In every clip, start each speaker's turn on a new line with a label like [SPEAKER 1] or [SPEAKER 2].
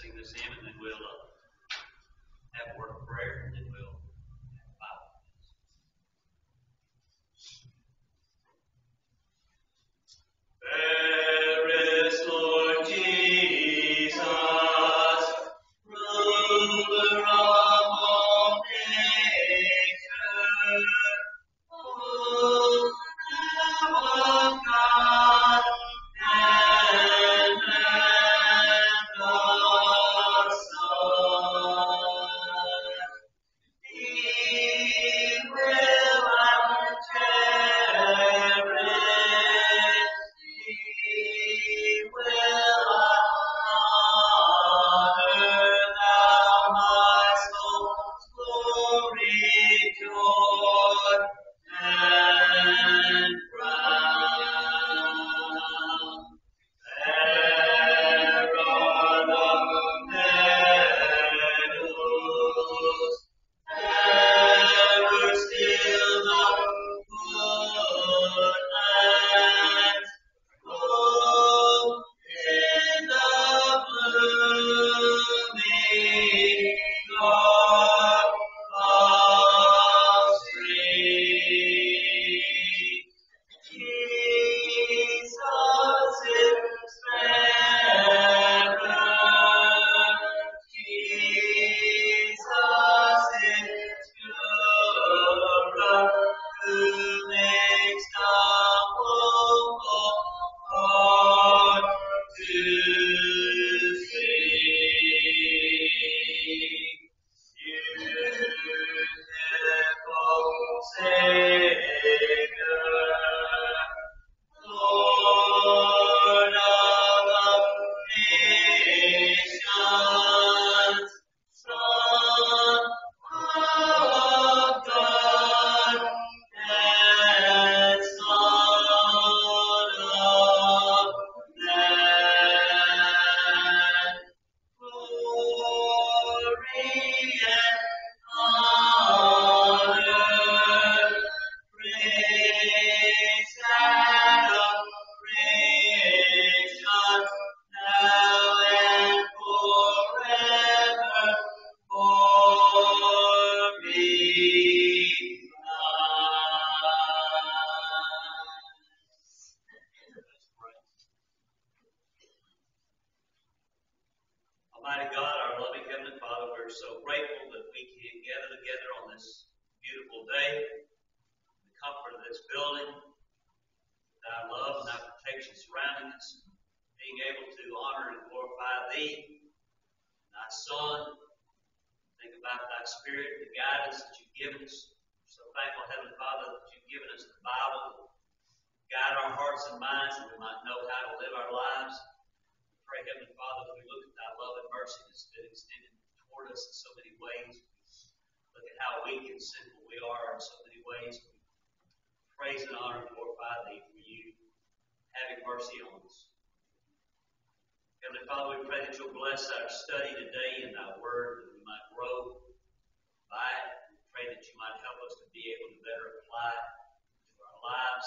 [SPEAKER 1] sing this hymn, and then we'll have a word of prayer, and then we'll have a Bible. There is Lord Jesus, ruler of all nature, O Lamb of God, and Lamb of Son. He will cherish, He will honor, thou my soul's glory, joy, and crown. There are the meadows, ever still the woodlands, oh, in the blooming dark of spring. Jesus is fairer, Jesus is purer, who makes the whole heart to sing. Beautiful Savior, Lord of nations, Son of God, and Son of Man. Glory and honor, praise and adoration, now and forevermore be thine. Almighty God, our loving Heavenly Father, we're so grateful that we can gather together on this beautiful day, in the comfort of this building, thy love and thy protection surrounding us, being able to honor and glorify thee, thy Son. Think about thy Spirit, the guidance that you've given us. We're so thankful, Heavenly Father, that you've given us the Bible to guide our hearts and minds, that we might know how to live our lives. Pray, Heavenly Father, that we look at thy love and mercy that's been extended toward us in so many ways. Look at how weak and sinful we are in so many ways. We praise and honor and glorify thee for you having mercy on us. Heavenly Father, we pray that you'll bless our study today in thy word, that we might grow by it. We pray that you might help us to be able to better apply it to our lives,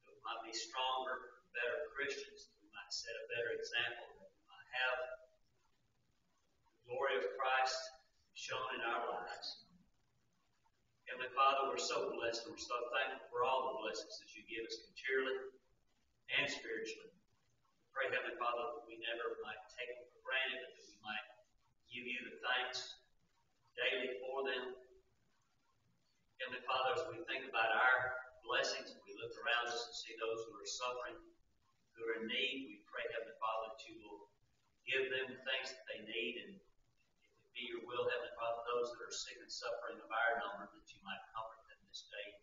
[SPEAKER 1] that we might be stronger, better Christians, that we might set a better example, that we might have the glory of Christ shown in our lives. Heavenly Father, we're so blessed and we're so thankful for all the blessings that you give us materially and spiritually. Pray, Heavenly Father, that we never might take them for granted, but that we might give you the thanks daily for them. Heavenly Father, as we think about our blessings, we look around us and see those who are suffering, who are in need, we pray, Heavenly Father, that you will give them the things that they need, and if it be your will, Heavenly Father, those that are sick and suffering of our number, that you might comfort them this day.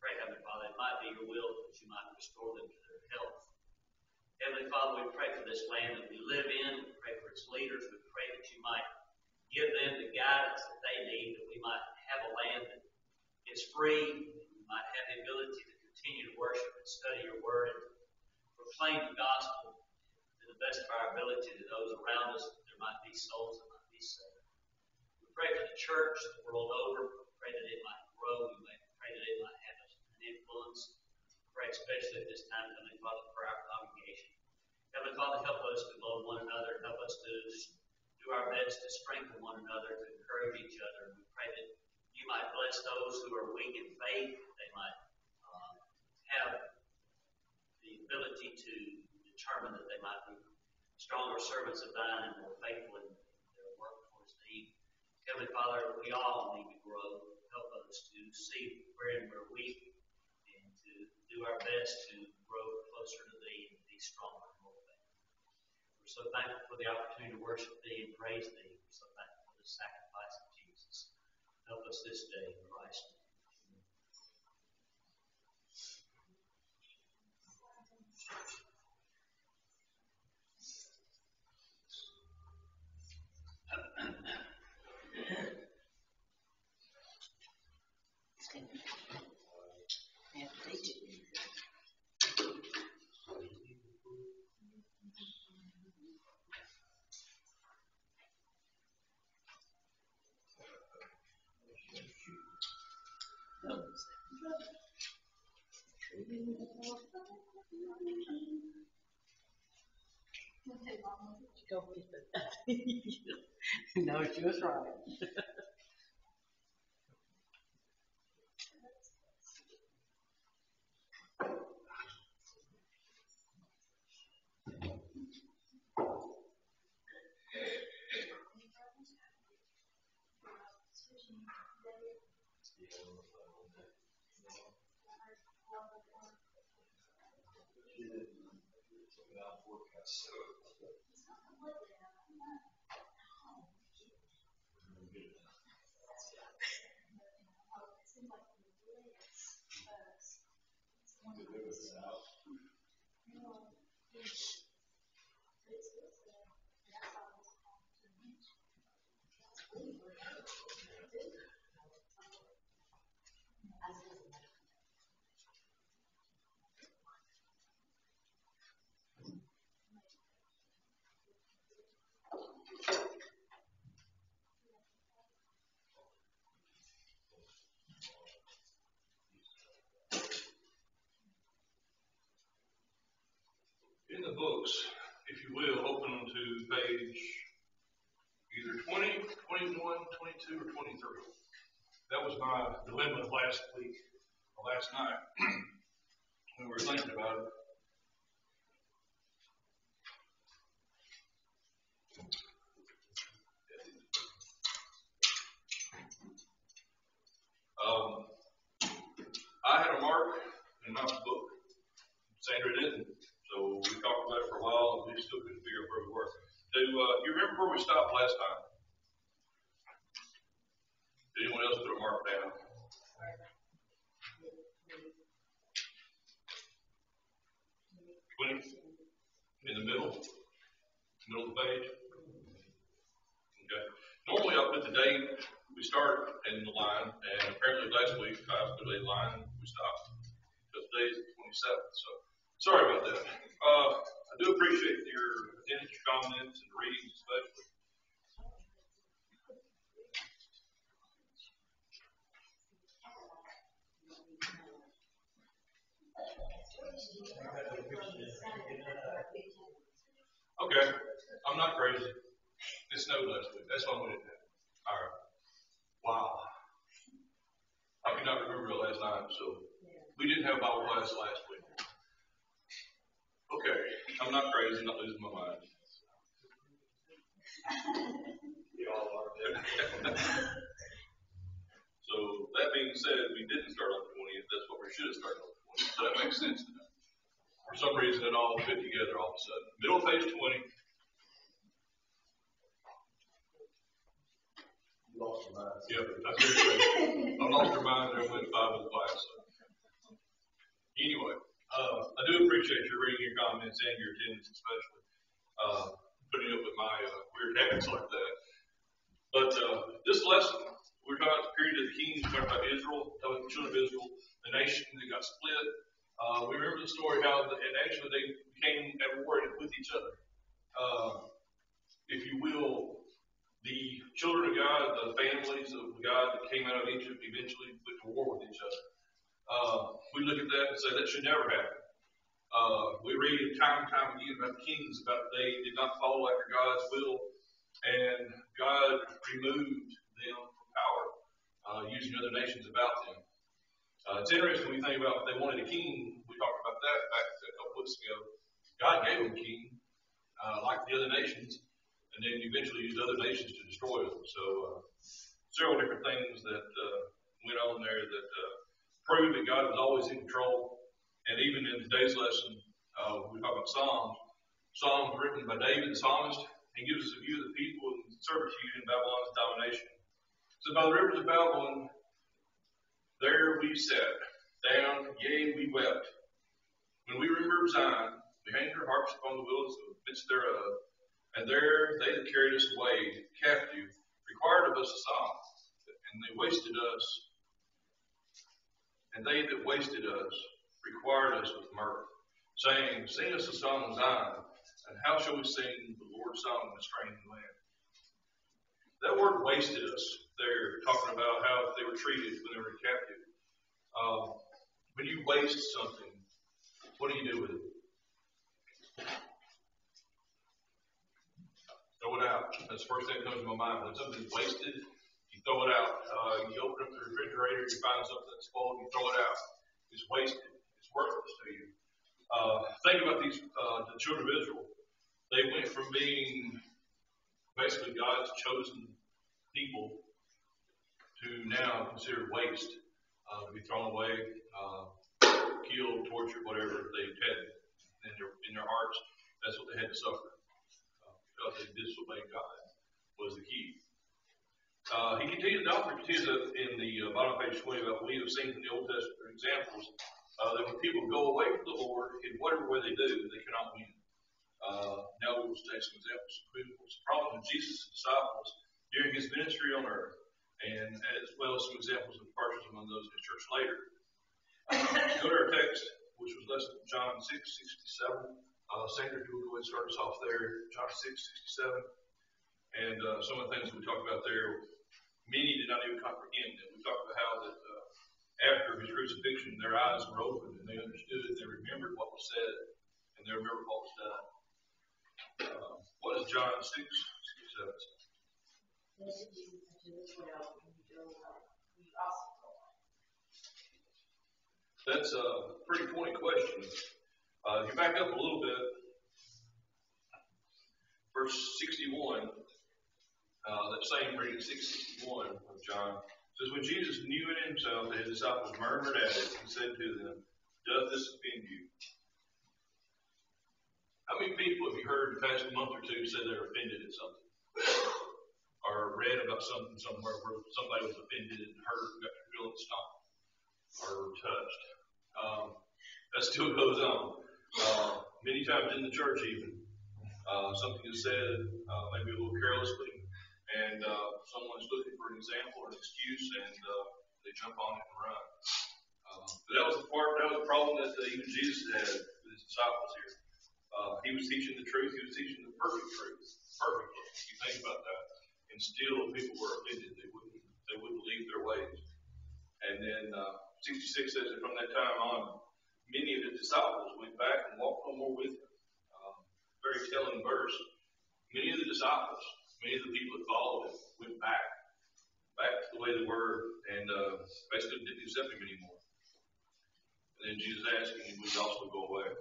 [SPEAKER 1] Pray, Heavenly Father, it might be your will that you might restore them to their health. Heavenly Father, we pray for this land that we live in. We pray for its leaders. We pray that you might give them the guidance that they need, that we might have a land that is free, that we might have the ability to continue to worship and study your word and proclaim the gospel to the best of our ability to those around us, that there might be souls that might be saved. We pray for the church the world over. We pray that it might grow. We pray that it might have an influence. Pray especially at this time, Heavenly Father, for our congregation. Heavenly Father, help us to love one another. Help us to best to strengthen one another, to encourage each other. We pray that you might bless those who are weak in faith. They might have the ability to determine that they might be stronger servants of thine and more faithful in their work towards thee. Heavenly Father, we all need to grow. Help us to see wherein we're weak and to do our best to grow closer to thee and be stronger and more faithful. We're so thankful for the opportunity to worship thee and praise thee. We're so thankful for the sacrifice of Jesus. Help us this day in Christ.
[SPEAKER 2] Go with it. No, she was right.
[SPEAKER 3] In the books, if you will, open to page either 20, 21, 22, or 23. That was my dilemma last week, or last night, when we were thinking about it. I had a mark in my book. Sandra didn't. So we talked about it for a while, and we still couldn't figure out where we were. Do you remember where we stopped last time? Did anyone else put a mark down? 20? In the middle of the page? Okay. Normally I put the date we start in the line, and apparently last week I put a line we stopped. Because today is the 27th, so sorry about that. I do appreciate your attention, your comments, and readings especially. Okay, I'm not crazy. It snowed last week. That's why we didn't have it. All right. Wow. I could not remember it last night, so we didn't have Bible class last week. Okay, I'm not crazy, not losing my mind. We all are. So that being said, we didn't start on the 20th. That's what we should have started on the 20th. So that makes sense now. For some reason, it all fit together all of a sudden. Middle of page 20.
[SPEAKER 4] You lost your mind.
[SPEAKER 3] Yep, that's very true. I lost your mind there with 5 of the class. Anyway, I do appreciate your reading, your comments, and your attendance, especially putting up with my weird habits like that. But this lesson, we're talking about the period of the kings, we're talking about Israel, talking about the children of Israel, the nation that got split. We remember the story how, and actually they became at war with each other. If you will, the children of God, the families of God that came out of Egypt eventually went to war with each other. We look at that and say that should never happen. We read time and time again about kings, about they did not follow after God's will, and God removed them from power, using other nations about them. It's interesting when you think about they wanted a king. We talked about that back a couple weeks ago. God gave them a king, like the other nations, and then eventually used other nations to destroy them. So several different things that went on there that prove that God was always in control. And even in today's lesson, we talk about Psalms. Psalms written by David the psalmist. He gives us a view of the people in servitude in Babylon's domination. So by the rivers of Babylon, there we sat down, yea, we wept. When we remembered Zion, we hanged our harps upon the willows of the midst thereof, and there they that carried us away captive required of us a song, and they that wasted us required us with mirth, saying, sing us a song of Zion, and how shall we sing the Lord's song in a strange land? That word wasted us, they're talking about how they were treated when they were captive. When you waste something, what do you do with it? Throw it out. That's the first thing that comes to my mind. When something's wasted, you throw it out. You open up the refrigerator, you find something that's spoiled, you throw it out. It's wasted. It's worthless to you. Think about these, the children of Israel. They went from being basically God's chosen people to now considered waste, to be thrown away, killed, tortured, whatever they had in their hearts. That's what they had to suffer, because they disobeyed God was the key. He continues in the bottom of page 20 about what we have seen from the Old Testament examples that when people go away from the Lord in whatever way they do, they cannot win. Now we will take some examples. Some problems with Jesus' disciples during his ministry on earth, and as well as some examples of departures among those in the church later. Go to our text, which was lesson John 6:67. Sandra, if you will go ahead and start us off there, John 6:67. And some of the things that we talked about there, many did not even comprehend it. We talked about how that after his crucifixion, their eyes were opened and they understood, they remembered what was said, and they remembered what was done. What does John 6:67 say? That's a pretty pointed question. If you back up a little bit, verse 61, that same reading, 6:61 of John, says, when Jesus knew in himself that his disciples murmured at it, he said to them, doth this offend you? How many people have you heard in the past month or two say they're offended at something? Or read about something somewhere where somebody was offended and hurt and got their feelings stomped or touched? That still goes on. Many times in the church even. Something is said, maybe a little carelessly, and someone's looking for an example or an excuse, and they jump on it and run. But that was the problem that even Jesus had with his disciples here. He was teaching the truth. He was teaching the perfect truth, perfectly. You think about that, and still people were offended. They wouldn't leave their ways. And then 66 says that from that time on, many of his disciples went back and walked no more with him. Very telling verse. Many of the disciples, many of the people that followed him, went back to the way they were, and basically didn't accept him anymore. And then Jesus asked him, he would also go away.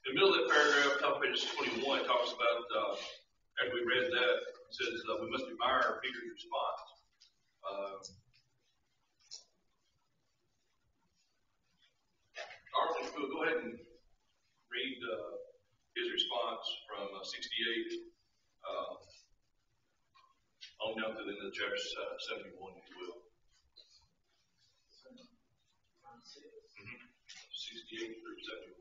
[SPEAKER 3] In the middle of that paragraph, top of page 21, it talks about, after we read that, it says we must admire Peter's response. Arthur, if you'll go ahead and read his response from 68 on down to the end of chapter 71, if you will. 68 through 71.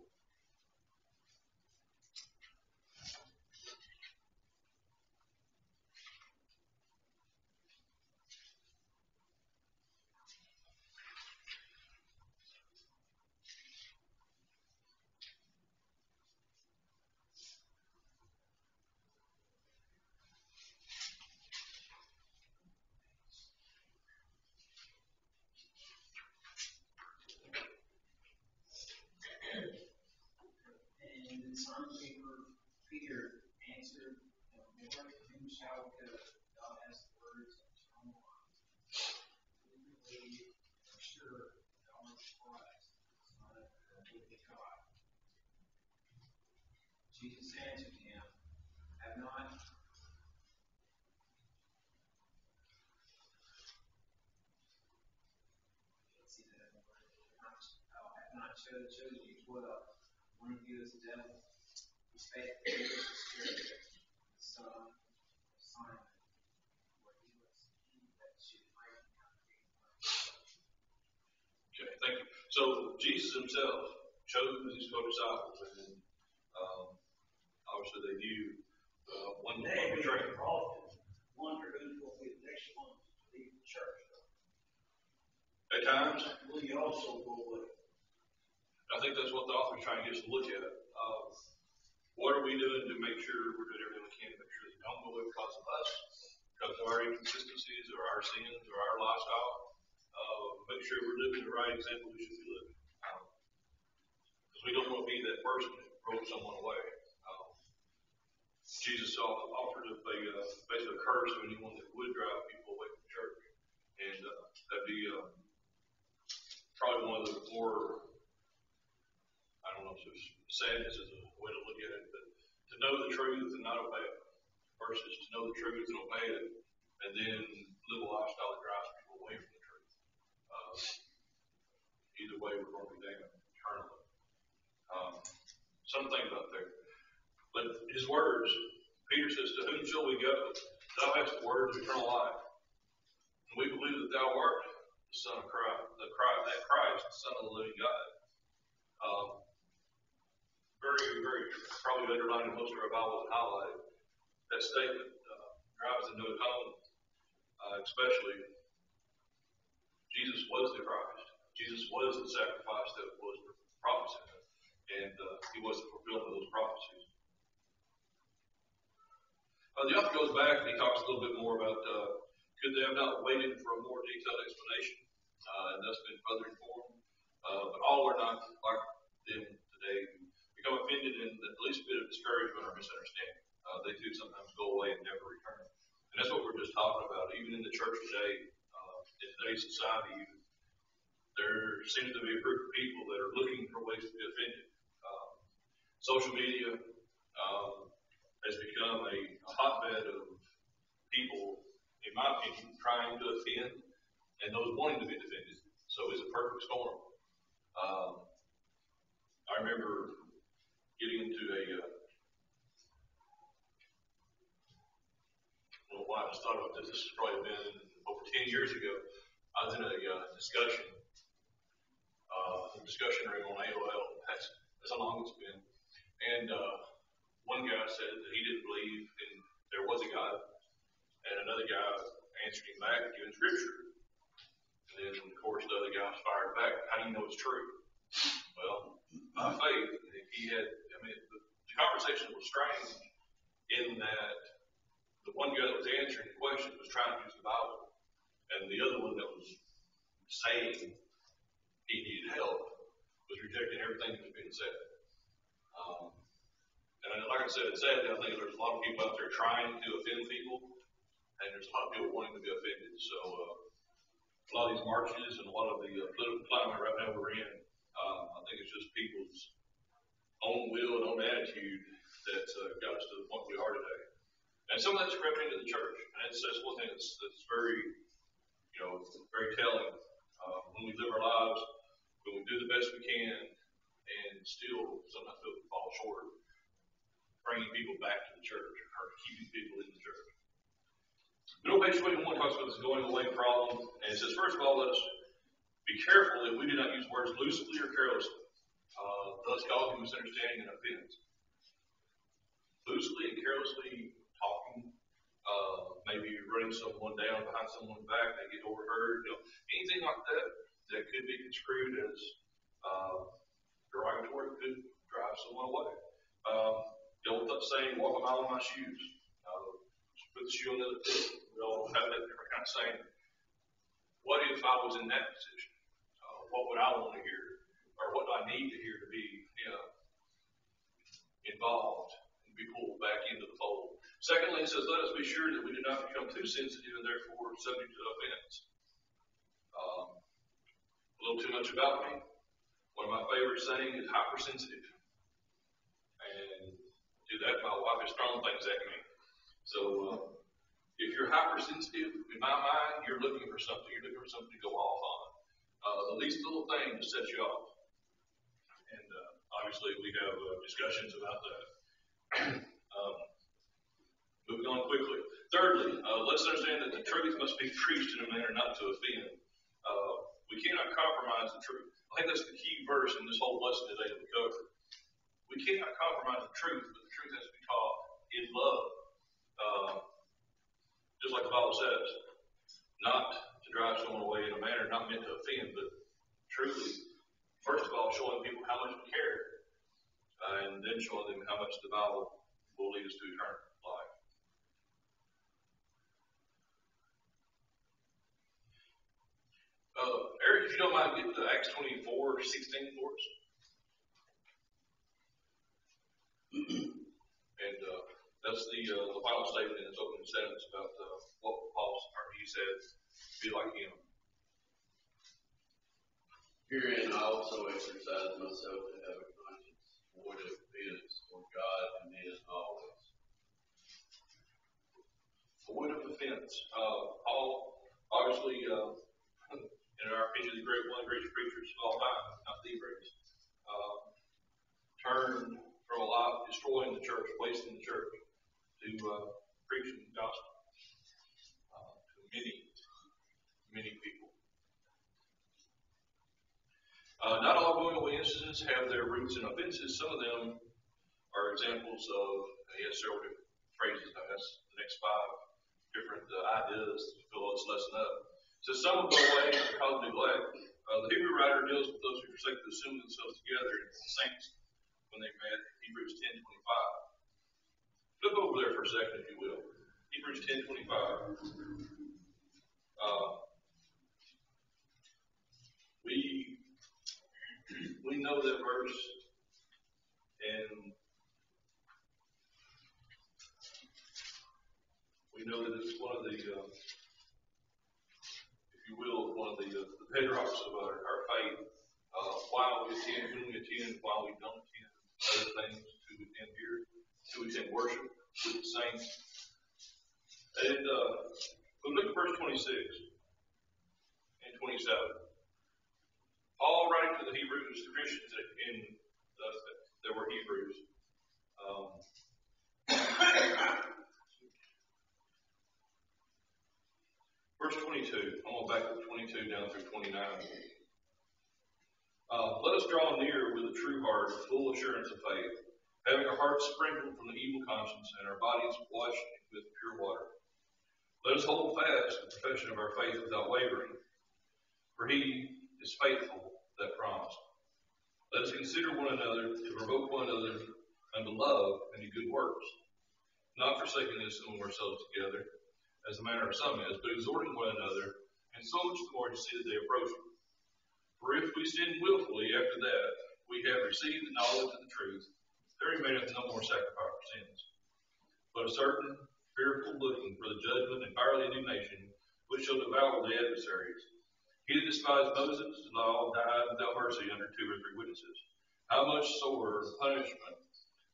[SPEAKER 5] Peter answered, Lord, to whom shall we go? God has the words of eternal life. We believe for sure that thou art Christ, the Son of the living God. Jesus answered him, have not chosen you 12. One of you is the devil. He spake to Judas Iscariot, the son of Simon, for he was he that should fight him.
[SPEAKER 3] Okay, thank you. So Jesus himself chose his 12 disciples, and obviously they knew one
[SPEAKER 1] They
[SPEAKER 3] betrayed.
[SPEAKER 1] often wonder who's going to be the next one to leave the church.
[SPEAKER 3] At times,
[SPEAKER 1] Will you also go away?
[SPEAKER 3] I think that's what the author's trying to get us to look at. What are we doing to make sure we're doing everything we can to make sure they don't go away because of us, because of our inconsistencies or our sins or our lifestyle? Make sure we're living the right example we should be living. Because we don't want to be that person that broke someone away. Jesus offered basically a curse to anyone that would drive people away from church. And that'd be probably one of the more, I don't know if it's sadness is a way to look at it, but to know the truth and not obey it versus to know the truth and obey it and then live a lifestyle that drives people away from the truth. Either way, we're going to be damned eternally. Something to think about there. But his words, Peter says, to whom shall we go? Thou hast the words of eternal life. And we believe that thou art the Son of Christ, that Christ, the Son of the living God. Very, very, probably underlined in most of our Bibles and highlighted. That statement drives the note home, especially Jesus was the Christ. Jesus was the sacrifice that was promised, and he was the fulfillment of those prophecies. The author goes back and he talks a little bit more about could they have not waited for a more detailed explanation and thus been further informed. But all are not like them today. Become offended and at least a bit of discouragement or misunderstanding. They do sometimes go away and never return. And that's what we're just talking about. Even in the church today, in today's society, there seems to be a group of people that are looking for ways to be offended. Social media has become a hotbed of people, in my opinion, trying to offend and those wanting to be offended. So it's a perfect storm. I remember getting into why I just thought about this. This has probably been over 10 years ago. I was in a discussion room on AOL. That's how long it's been. And one guy said that he didn't believe there was a God, and another guy answered him back giving scripture. And then, of course, the other guy fired back. How do you know it's true? Well, by faith, the conversation was strange in that the one guy that was answering the question was trying to use the Bible, and the other one that was saying he needed help was rejecting everything that was being said. And like I said, sadly, I think there's a lot of people out there trying to offend people, and there's a lot of people wanting to be offended. So a lot of these marches and a lot of the political climate right now we're in, I think it's just people's own will and own attitude that's got us to the point we are today. And some of that's crept into the church, and that's one thing that's very, very telling. When we live our lives, when we do the best we can, and still sometimes we fall short, bringing people back to the church or keeping people in the church. But on page 21 talks about this going away problem, and it says, first of all, let us be careful that we do not use words loosely or carelessly, thus causing misunderstanding and offense. Loosely and carelessly talking, maybe running someone down behind someone's back, they get overheard, anything like that could be construed as derogatory, could drive someone away. The old saying, walk a mile in my shoes. Put the shoe on the other foot. We all have that different kind of saying. What if I was in that position? What would I want to hear? Or what do I need to hear to be involved and be pulled back into the fold. Secondly, it says, let us be sure that we do not become too sensitive and therefore subject to offense. A little too much about me. One of my favorite sayings is hypersensitive. And to that, my wife has thrown things at me. So if you're hypersensitive, in my mind, you're looking for something. You're looking for something to go off on. The least little thing to set you off. And obviously, we have discussions about that. Moving on quickly. Thirdly, let's understand that the truth must be preached in a manner not to offend. We cannot compromise the truth. I think that's the key verse in this whole lesson today that we covered. We cannot compromise the truth, but the truth has to be taught in love. Just like the Bible says, not to drive someone away in a manner not meant to offend, but truly, first of all, showing people how much we care, and then showing them how much the Bible will lead us to eternal life. Eric, if you don't mind, get to Acts 24:16 for us. And that's the final statement in his opening sentence about what he said, be like him.
[SPEAKER 6] Herein I also exercise myself to have a conscience void of offense for God and men always.
[SPEAKER 3] Void of offense. Paul, obviously, in our opinion, one of the greatest preachers of all time, not the greatest, turned from a life destroying the church, wasting the church, to preaching the gospel to many people. Not all going away instances have their roots in offenses. Some of them are examples of, he has several different phrases. That's the next 5 different ideas to fill this lesson up. So some will go away because of neglect. The Hebrew writer deals with those who forsake to assemble themselves together in the saints when they met. Hebrews 10:25. Flip over there for a second, if you will. Hebrews 10:25. We know that verse, and we know that it's one of the, if you will, one of the bedrocks of our faith. Why we attend, when we attend, why we don't attend, other things to attend here, to attend worship with the saints. And but look at verse 26 and 27. Paul writing to the Hebrews, the Christians that were Hebrews. Verse 22. I'm going back to 22 down through 29. Let us draw near with a true heart, full assurance of faith, having our hearts sprinkled from the evil conscience and our bodies washed with pure water. Let us hold fast the profession of our faith without wavering, for he is faithful that promised. Let us consider one another to provoke one another unto love and to good works, not forsaking the assembling of ourselves together, as the manner of some is, but exhorting one another, and so much the more to see the day approaching. For if we sin willfully after that we have received the knowledge of the truth, there remaineth no more sacrifice for sins, but a certain fearful looking for the judgment and fiery indignation which shall devour the adversaries. He that despised Moses' law died without mercy under 2 or 3 witnesses. How much sorer punishment,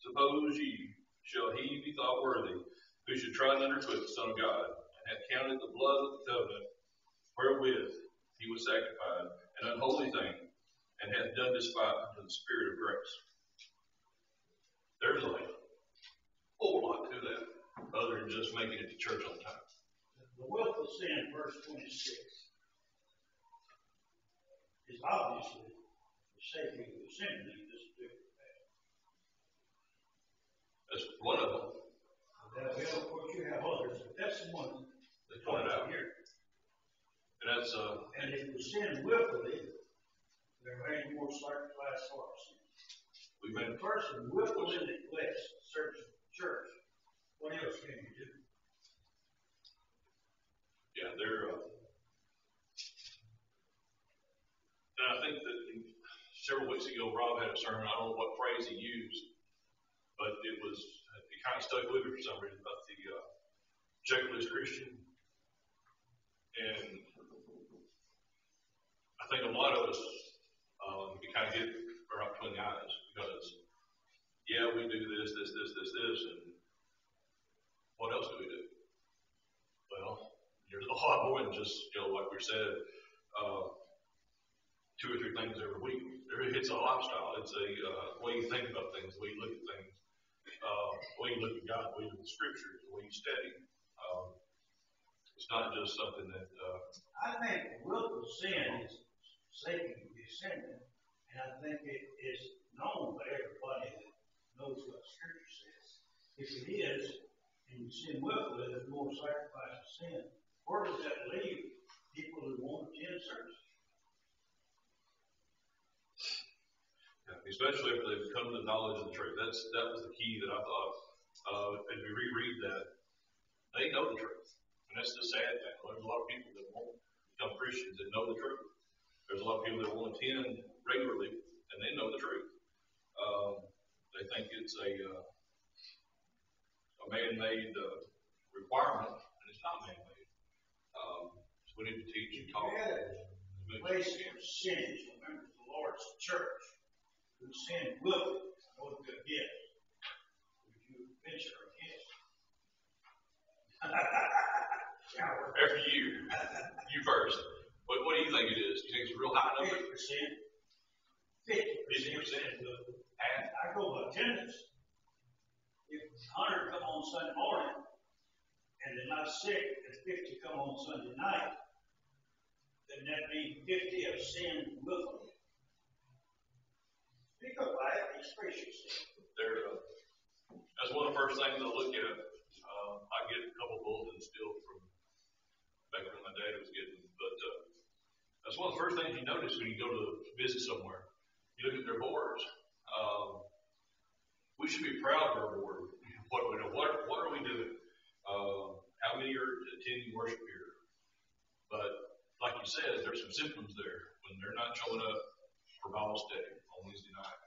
[SPEAKER 3] suppose ye, shall he be thought worthy, who should try and underfoot the Son of God, and hath counted the blood of the covenant wherewith he was sanctified, an unholy thing, and hath done despite unto the Spirit of grace. There's a whole lot to that, other than just making it to church on time.
[SPEAKER 7] The willful sin, verse 26, is obviously forsaking the assembly of this particular fact.
[SPEAKER 3] That's one of them.
[SPEAKER 7] Well, of course, you have others, but that's the one
[SPEAKER 3] They pointed out.
[SPEAKER 7] here.
[SPEAKER 3] And that's
[SPEAKER 7] And if we sin willfully, there ain't more sacrifice for our sins. When a person willfully neglects the service of the church, what else can you do?
[SPEAKER 3] yeah, they're. And I think that several weeks ago, Rob had a sermon. I don't know what phrase he used, but it kind of stuck with me for some reason about the checklist Christian. And I think a lot of us can kind of get right between the eyes because, yeah, we do this, and what else do we do? Well, there's a lot more than just, like we said, 2 or 3 things every week. It's a lifestyle. It's a way you think about things, the way you look at things, the way you look at God, the way you look at Scripture, the way you study. It's not just something that.
[SPEAKER 7] I think willful sin is Satan is sinning, and I think it is known by everybody that knows what Scripture says. If it is, and you sin willfully, there's more sacrifice of sin. Where does that leave people who want to attend service?
[SPEAKER 3] Yeah, especially if they've come to the knowledge of the truth. That was the key that I thought. As we reread that, they know the truth. And that's the sad thing. There's a lot of people that won't become Christians that know the truth. There's a lot of people that won't attend regularly, and they know the truth. They think it's a man-made requirement, and it's not man-made. So we need to teach and talk.
[SPEAKER 7] The place of sin is remember the Lord's church. Who sin willfully, what a good gift. Would you venture a gift?
[SPEAKER 3] Every year, you first. What do you think it is? Do you think it's a real high number?
[SPEAKER 7] 50%. 50%. And I go by attendance. If 100 come on Sunday morning, and they're not sick, and 50 come on Sunday night, then that means 50 have sinned willfully. Pick up by it, express yourself.
[SPEAKER 3] That's one of the first things I look at. I get a couple bulletins still from back when my dad was getting, but that's one of the first things you notice when you go to visit somewhere. You look at their boards. We should be proud of our board. What are we doing? How many are attending worship here? But like you said, there's some symptoms there when they're not showing up for Bible study on Wednesday night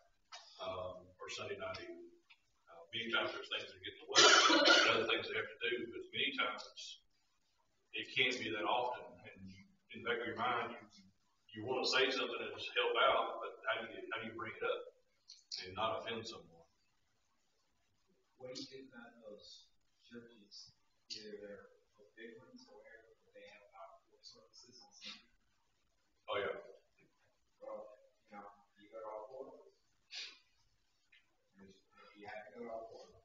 [SPEAKER 3] or Sunday night even. Many times there's things that get in the way, and other things they have to do, but many times it can't be that often. And in the back of your mind, you want to say something and just help out, but how do you bring it up and not offend someone?
[SPEAKER 5] What do you think about those churches? Either they're big ones or whatever, but they have outdoor services and stuff.
[SPEAKER 3] Oh yeah.
[SPEAKER 5] Well, you go to all 4 of them. You have to go to all 4 of them.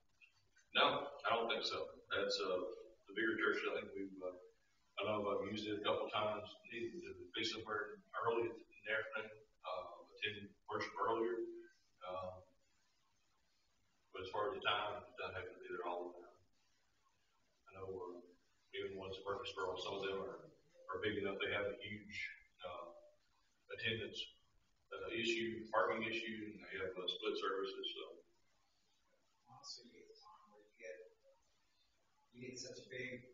[SPEAKER 3] No, I don't think so. That's the bigger church. I think I know I've used it a couple times. Needed to be somewhere early in the afternoon, attend worship earlier. But as far as the time, it doesn't have to be there all the time. I know even the ones at Murfreesboro, some of them are big enough. They have a huge attendance parking issue, and they have split services. So.
[SPEAKER 5] Honestly, you get the time where you get such a big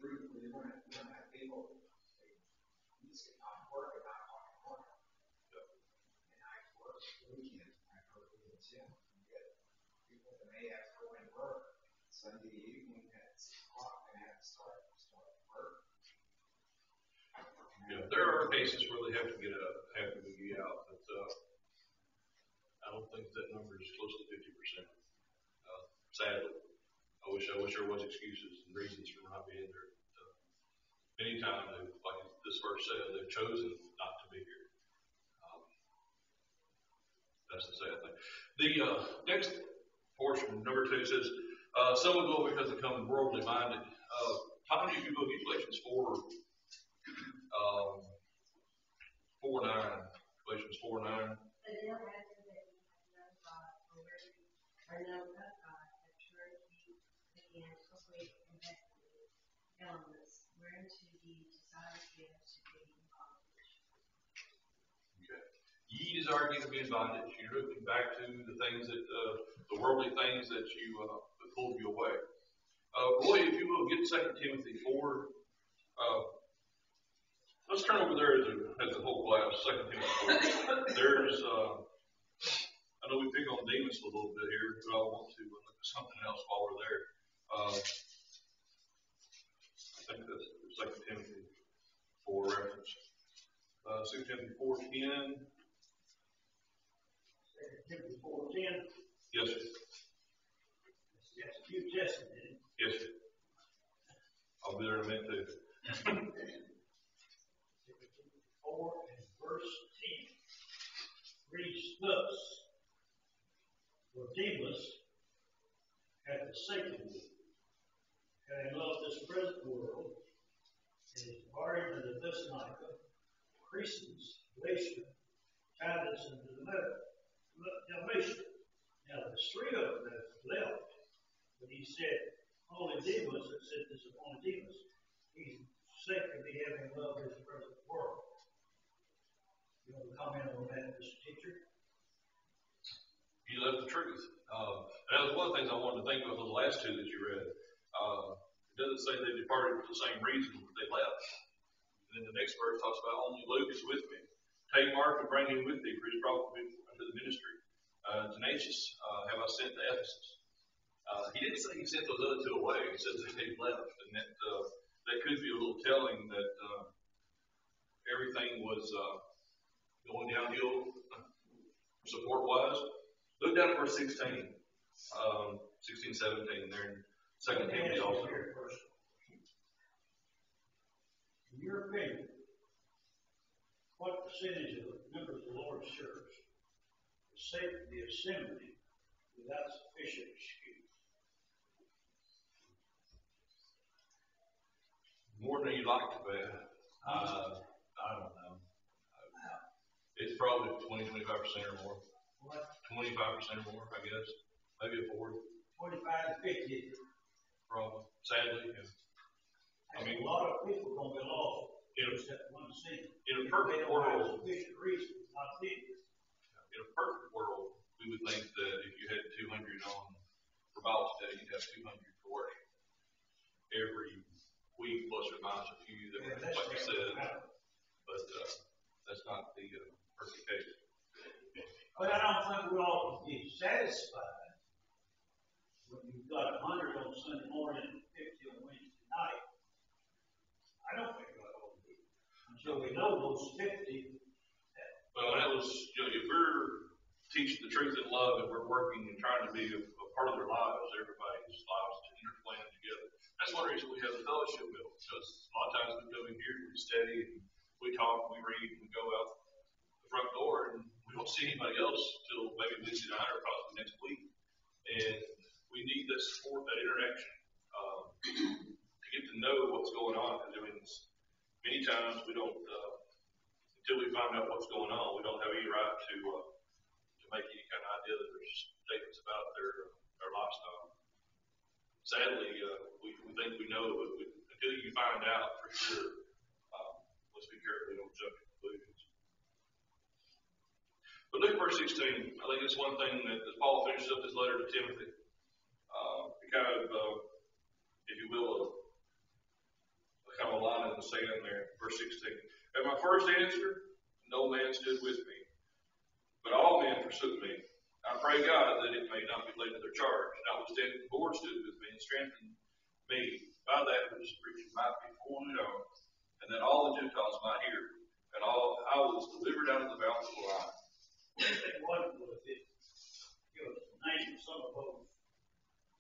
[SPEAKER 5] group where you're going to have people. You just get off work and not on work.
[SPEAKER 3] Yep.
[SPEAKER 5] And I work weekends. I work weekends too. You get people that may have to go into work Sunday evening at 6 o'clock and have to start work.
[SPEAKER 3] Yeah, there are cases where they have to get out, but I don't think that number is close to 50%. Sadly, I wish there was excuses and reasons for not being there. Many times, like this verse said, they've chosen not to be here. That's the sad thing. The next portion, number 2, says, some will go because they become worldly minded. Tommy, if you go to Galatians 4:9, Galatians 4:9.
[SPEAKER 2] But it don't matter that you have no God already, or no God that turned you again quickly and hastily elements, whereunto ye desire to be in bondage.
[SPEAKER 3] Okay. Ye desire to be in bondage. You're looking back to the things that the worldly things that pulled you away. Roy, if you will, get 2 Timothy 4. Let's turn over there as a whole class, 2 Timothy 4. There's, I know we pick on Demas a little bit here, but I want to look at something else while we're there. I think that's 2 Timothy 4 reference. 2 Timothy 4:10.
[SPEAKER 7] 2 Timothy 4:10.
[SPEAKER 3] Yes, sir.
[SPEAKER 7] That's the New Testament, isn't it?
[SPEAKER 3] Yes, sir. I'll be there in a minute too.
[SPEAKER 7] 4 and verse 10 reads thus: For Demas hath forsaken me, having loved this present world, and is departed unto Thessalonica, Crescens, Galatia, Titus unto the Dalmatia. Now there's 3 of them that have left, but he said, only Demas that said this upon Demas. He's forsaken me, having loved this present world. You want to comment on that, Mr. Teacher?
[SPEAKER 3] You left the truth. That was one of the things I wanted to think about those last 2 that you read. It doesn't say they departed for the same reason, but they left. And then the next verse talks about only Luke is with me. Take Mark and bring him with thee, for he is brought unto the ministry. Tenacious have I sent to Ephesus. He didn't say he sent those other 2 away. He said that they left. And that could be a little telling that everything was going downhill support-wise. Look down at verse 16, 16, 17 there in 2 Timothy also.
[SPEAKER 7] In your opinion, what percentage of the members of the Lord's church forsake the assembly without sufficient excuse?
[SPEAKER 3] More than you'd like to bet. I don't know. It's probably 20, 25% or more.
[SPEAKER 7] What?
[SPEAKER 3] 25% or more, I guess. Maybe a fourth.
[SPEAKER 7] 25 to 50.
[SPEAKER 3] Probably. Sadly, yeah.
[SPEAKER 7] I mean, a lot of people are going to be lost except one sin.
[SPEAKER 3] In a perfect world,
[SPEAKER 7] Sufficient reason not to.
[SPEAKER 3] in a perfect world, we would think that if you had 200 on for Bible study, you'd have 200 for worship. Every week, plus or minus a few that were, like you said, but that's not the perfect case.
[SPEAKER 7] But I don't think we ought to be satisfied when you've got 100 on Sunday morning and 50 on Wednesday night. I don't think we ought to be. Until we know those 50.
[SPEAKER 3] Well, that was, if we're teaching the truth in love and we're working and trying to be a part of their lives, everybody's lives to interplan together. That's one reason we have the fellowship meal, because a lot of times we come in here, we study, and we talk, we read, and we go out the front door, and we don't see anybody else till maybe Wednesday night or possibly next week. And we need that support, that interaction, to get to know what's going on. Because I mean, many times we don't, until we find out what's going on, we don't have any right to make any kind of idea that there's statements about their lifestyle. Sadly, we think we know, but until you find out for sure, let's be careful we don't jump to conclusions. But look at verse 16. I think it's one thing that as Paul finishes up his letter to Timothy, kind of, if you will, a kind of a line in the sand there, verse 16. At my first answer, no man stood with me, but all men forsook me. I pray God that it may not be laid to their charge. Notwithstanding, the Lord stood with me and strengthened me by that which preaching might be fully known, and that all the Gentiles might hear. And I was delivered out of the mouth of the lion.
[SPEAKER 7] What was it? Give us the name of some of those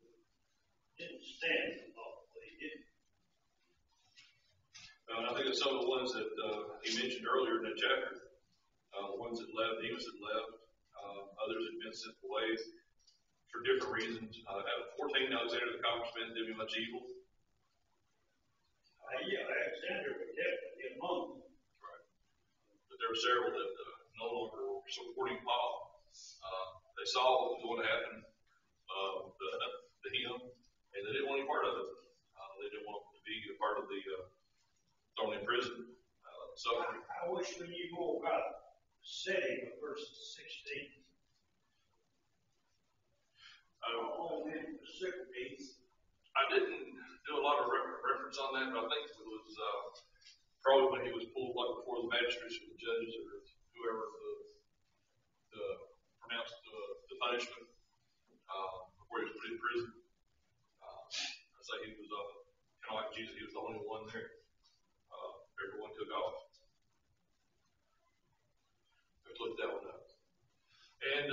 [SPEAKER 7] who didn't stand for the law, but he didn't.
[SPEAKER 3] I think it's some of the ones that he mentioned earlier in the chapter. The ones that left, Demas had left. Others had been sent away for different reasons. Out of 14, Alexander the Congressman did me much evil.
[SPEAKER 7] Yeah, Alexander was definitely among them.
[SPEAKER 3] Right. But there were several that no longer were supporting Paul. They saw what was going to happen to him, and they didn't want any part of it. They didn't want to be a part of the thrown in prison. Suffering.
[SPEAKER 7] I wish we knew more about the setting of verses 16. All men forsook me.
[SPEAKER 3] I didn't do a lot of reference on that, but I think it was probably when he was pulled like before the magistrates or the judges or whoever the pronounced the punishment before he was put in prison. I'd say he was kind of like Jesus. He was the only one there. Everyone took off. Let's look that one up. And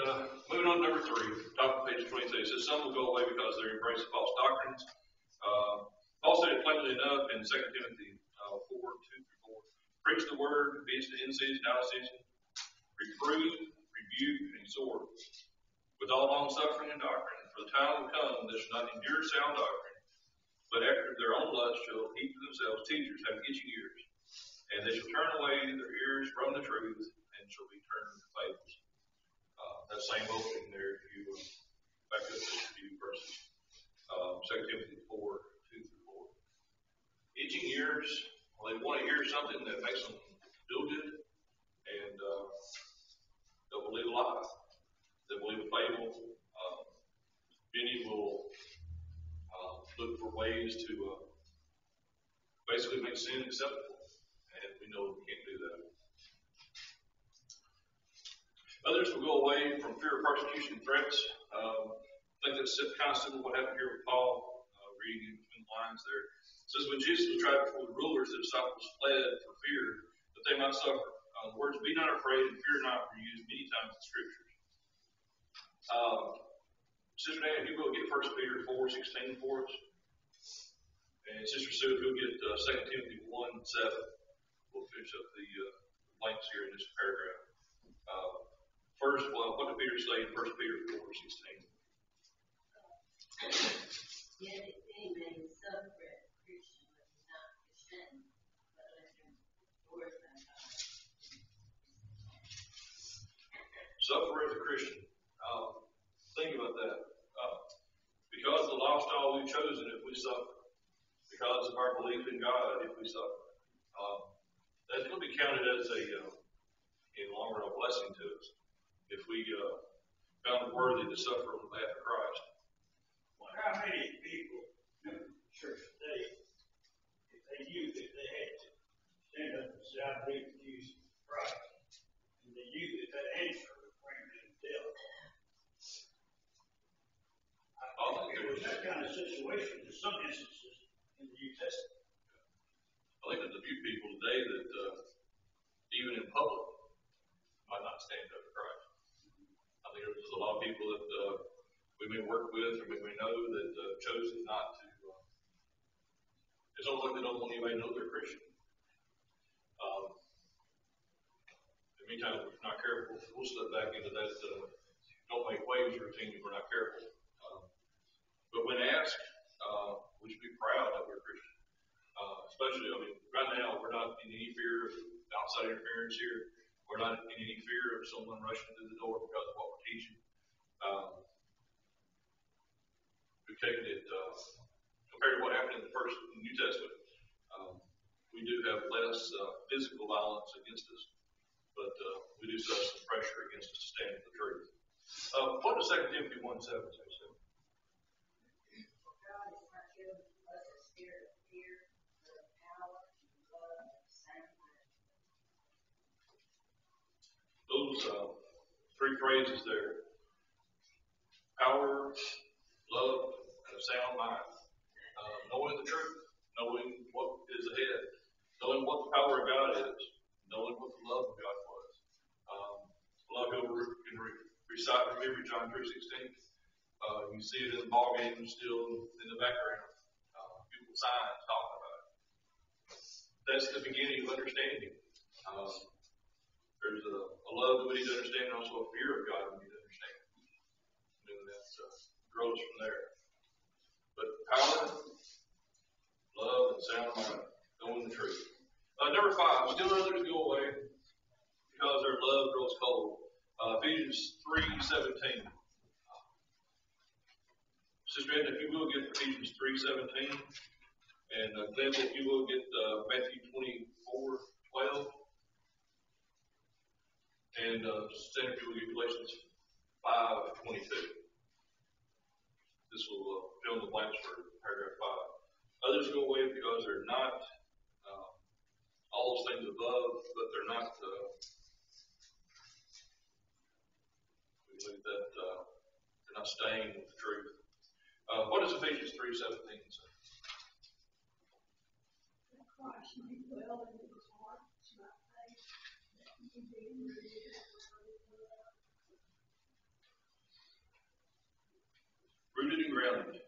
[SPEAKER 3] moving on to number 3, top of page 22. It says, some will go away because they embrace false doctrines. Paul said it plainly enough in 2 Timothy 4:2-4. Preach the word, be it in season, out of season. Reprove, rebuke, and exhort with all long suffering and doctrine. For the time will come that shall not endure sound doctrine, but after their own lust shall heap to themselves teachers having itching ears. And they shall turn away their ears from the truth and shall be turned to fables. That same opening there, if you back up just a few verses. 2 Timothy 4:2-4. Itching ears, well, they want to hear something that makes them feel good, and they'll believe a lie. They'll believe a fable. Many will look for ways to basically make sin acceptable, and we know we can't do that. Others will go away from fear of persecution and threats. I think that's kind of similar to what happened here with Paul, reading in between the lines there. It says, when Jesus was tried before the rulers, the disciples fled for fear that they might suffer. The words, be not afraid and fear not, were used many times in Scriptures. Sister Dan, if you will get 1 Peter 4:16 for us. And Sister Sue, if you'll get 2 Timothy 1:7. We'll finish up the blanks here in this paragraph. First, well, what did Peter say in 1 Peter 4:16?
[SPEAKER 2] Yet if any man suffer as a Christian, but is not ashamed, but let him glorify God.
[SPEAKER 3] Suffer as a Christian. Think about that. Because of the lifestyle we've chosen, if we suffer, because of our belief in God, if we suffer, that's going to be counted as in the long run, a blessing to us. If we found it worthy to suffer on behalf of Christ.
[SPEAKER 7] Well, how many people in the church today, if they knew that they had to stand up and say, I believe in Jesus Christ, and they knew that that answer would bring them to death? I think there was that kind of situation in some instances in the New Testament.
[SPEAKER 3] I think there's a few people today that even in public might not stand up for Christ. I think there's a lot of people that we may work with or we may know that chosen not to. It's almost like they don't want anybody to know they're Christian. And many times, if we're not careful, we'll slip back into that don't make waves routine if we're not careful. But when asked, we should be proud that we're Christian. Especially, right now, we're not in any fear of outside interference here. We're not in any fear of someone rushing through the door because of what we're teaching. We've taken it, compared to what happened in the New Testament, we do have less physical violence against us, but we do have some pressure against us to stand for the truth. What does 2 Timothy 1:7 say?
[SPEAKER 2] For God has not given us a spirit of fear, but of power, and love, and a sound mind.
[SPEAKER 3] Those 3 phrases there: power, love, and a sound mind. Knowing the truth, knowing what is ahead, knowing what the power of God is, knowing what the love of God was. A lot of people can recite and remember John 3:16. You see it in the ball games still in the background. People signs talking about it. That's the beginning of understanding. There's a love that we need to understand, and also a fear of God we need to understand. And that grows from there. But power, love, and sound mind, knowing the truth. Number 5, still others go away because their love grows cold. Ephesians 3:17. Sister Edna, if you will get Ephesians 3:17, and Glenn, if you will get Matthew 24:12, and Senator, if you will get Galatians 5:22. This will fill in the blanks for paragraph 5. Others go away because they're not all those things above, but they're not. We We look at that, they're not staying with the truth. What does Ephesians 3:17 say?
[SPEAKER 2] Christ may dwell in his heart, my faith, that he be rooted in the word of love.
[SPEAKER 3] Rooted and grounded.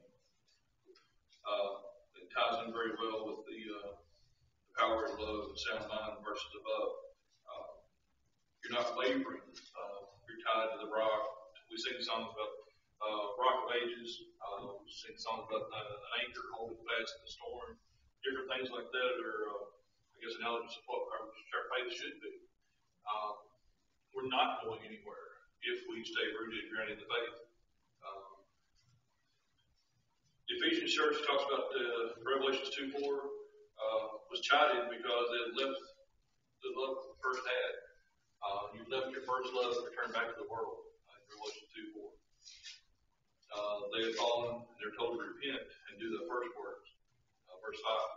[SPEAKER 3] It ties in very well with the power of love and sound mind verses above. You're not wavering. You're tied to the rock. We sing songs about rock of ages. We sing songs about an anchor holding fast in the storm. Different things like that are, I guess, analogies of what our faith should be. We're not going anywhere if we stay rooted and grounded in the faith. The Ephesians church talks about Revelations 2:4 was chided because they had left the love that first had. You left your first love and returned back to the world. In Revelation 2:4. They had fallen and they're told to repent and do the first words. Verse 5.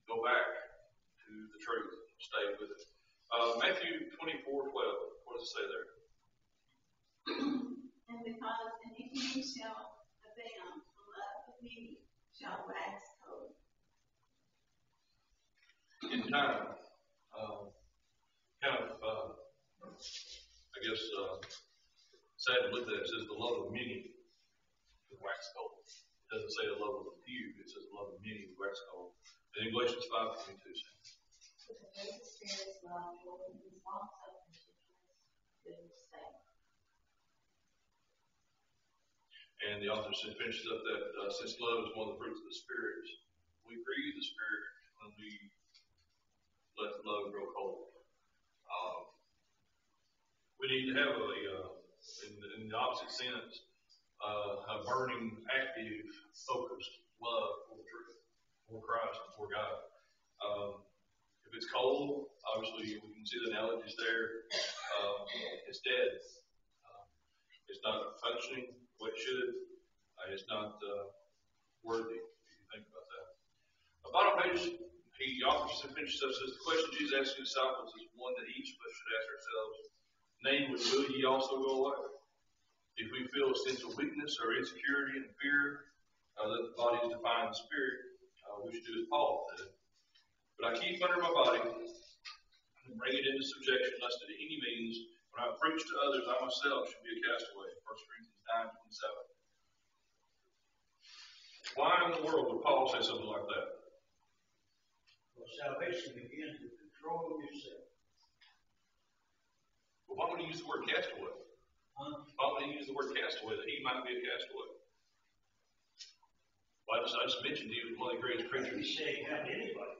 [SPEAKER 3] Go back to the truth. Stay with it. Matthew 24:12. What does it say there?
[SPEAKER 2] And because iniquity shall abound, the love of many shall wax cold.
[SPEAKER 3] In time, sad to look at it. It says the love of many will wax cold. It doesn't say the love of a few. It says the love of many will wax cold. And in Galatians 5:22 says.
[SPEAKER 2] But the fruit of the Spirit is love, joy, peace, long suffering, gentleness, goodness, faith.
[SPEAKER 3] And the author finishes up that since love is one of the fruits of the Spirit, we grieve the Spirit when we let love grow cold. We need to have in the opposite sense, a burning, active, focused love for the truth, for Christ, for God. If it's cold, obviously we can see the analogies there. It's dead. It's not functioning the way it should. It's not worthy, if you think about that. The bottom page, the author finishes up, says, the question Jesus asked his disciples is one that each of us should ask ourselves. Namely, will ye also go away? If we feel a sense of weakness or insecurity and fear that the body is defined in the spirit, we should do as Paul did. But I keep under my body and bring it into subjection, lest at any means, when I preach to others, I myself should be a castaway. 1 Corinthians 9:27. Why in the world would Paul say something like that?
[SPEAKER 7] Well, salvation begins with control of yourself.
[SPEAKER 3] Well, why would he use the word castaway? Why would he use the word castaway, that he might be a castaway? Well, I just mentioned he was one of the greatest preachers.
[SPEAKER 7] He said he had anybody.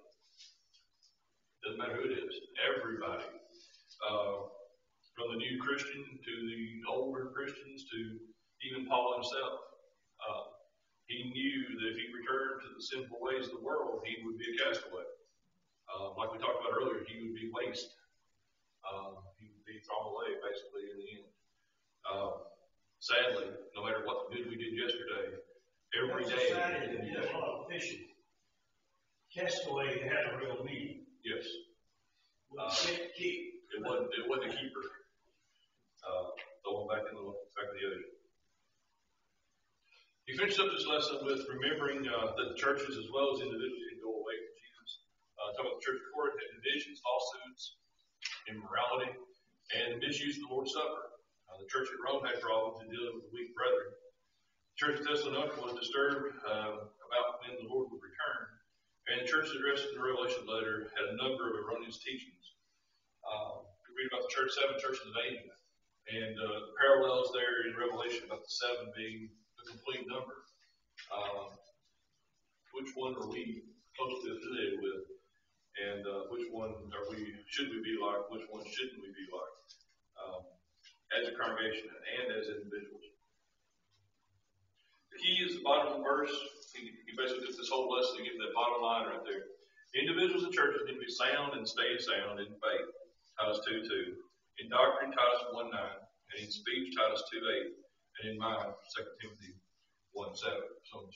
[SPEAKER 3] Doesn't matter who it is. Everybody. From the new Christian to the older Christians to even Paul himself. He knew that if he returned to the sinful ways of the world, he would be a castaway. Like we talked about earlier, he would be waste. He would be thrown away, basically, in the end. Sadly, no matter what good we did yesterday, every day.
[SPEAKER 7] Society that did a lot of fishing. Castaway had a real meaning.
[SPEAKER 3] Yes.
[SPEAKER 7] Keep.
[SPEAKER 3] It wasn't a keeper. Throwing back in the ocean. He finished up this lesson with remembering that the churches as well as individuals can go away from Jesus. Talking about the church of Corinth had divisions, lawsuits, immorality, and misuse of the Lord's Supper. The church at Rome had problems in dealing with the weak brethren. The church of Thessalonica was disturbed about when the Lord would return. And the church addressed in the Revelation letter had a number of erroneous teachings. You read about the seven churches of Asia, and the parallels there in Revelation about the seven being the complete number. Which one are we closely affiliated with, and which one should we be like? Which one shouldn't we be like? As a congregation and as individuals. The key is the bottom of the verse. He basically took this whole lesson to get that bottom line right there. Individuals and churches need to be sound and stay sound in faith. Titus 2:2. In doctrine, Titus 1:9. And in speech, Titus 2:8. And in mind, 2 Timothy 1:7. Some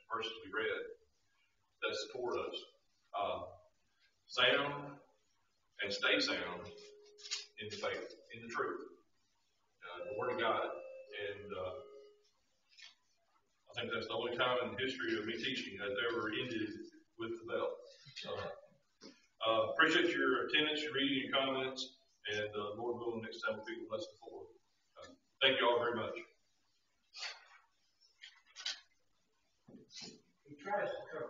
[SPEAKER 3] verses we read that support us. Sound and stay sound in the faith, in the truth. The word Word of God. And I think that's the only time in the history of me teaching has ever ended with the bell. Appreciate your attendance, your reading, your comments, and Lord willing, next time we'll be blessed forward. Thank you all very much.
[SPEAKER 7] He tries to cover